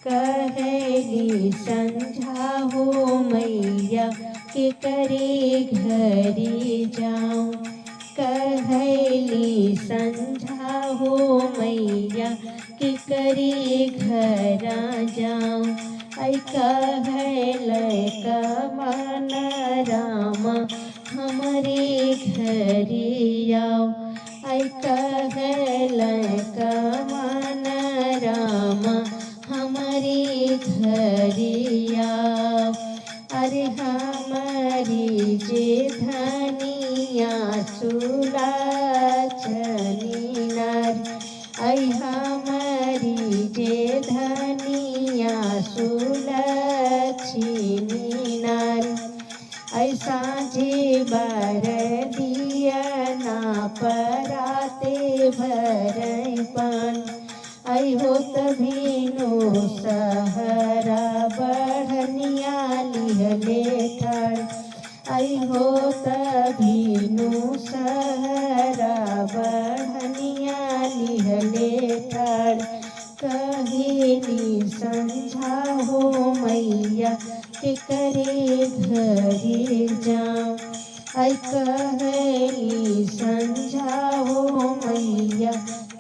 कहली संझा हो मैया के करे घरे जाऊं। कहली संझा हो मैया के करे घरा जाऊं। ऐ कहल कवन रामा हमरे घरे आओ। ऐ कहल कवन रामा हमरे घरे आओ। अरे हमारी जे धनिया सुलक्षणी नारी। ऐ हमारी जे धनिया सुलक्षणी नारी। ऐसा जे बर दिया ना पराते भरई पान। ऐ होत भीनु सहरा बढ़निया लिहले ठाड़। ऐ होत भीनु सहरा बढ़निया लिहले ठाड़। कहली संझा हो मैया के करे घरे जाऊं। ऐ कहली संझा हो मैया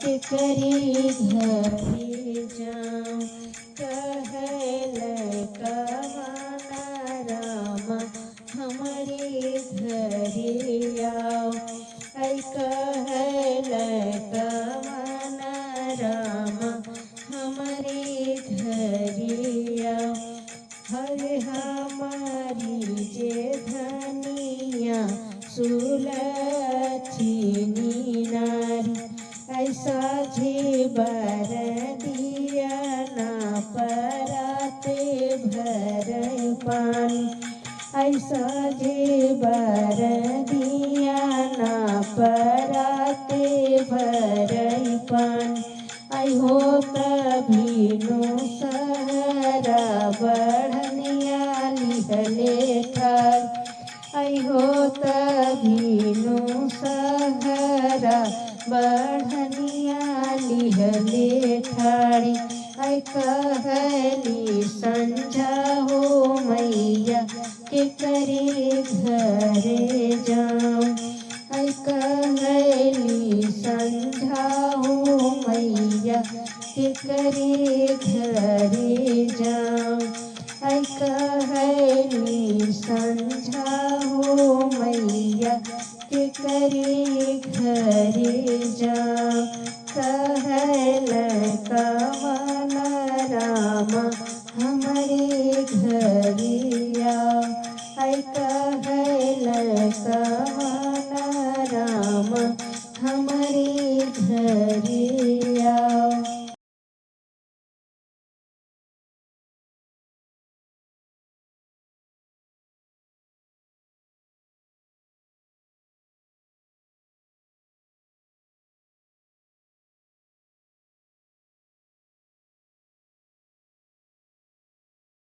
के करे घरे जाऊं। कहल कवन रामा हमरे घरे आओ। ऐ कहल कवन रामा हमरे घरे आओ। हरे हमारी जे धनिया सुलक्षणी नारी। ऐसा जे बर दिया ना पराते भरई पानी। ऐसा जे बर दिया ना पराते भरई पानी। ऐ होत भीनु सहरा बढ़निया लिहले ठाड़। ऐ होत भीनु सहरा बढ़निया लिहले ठाड़। ऐ कहली संझा हो मैया के करे घरे जाऊं। ऐ कहली संझा हो मैया के करे घरे जाऊं।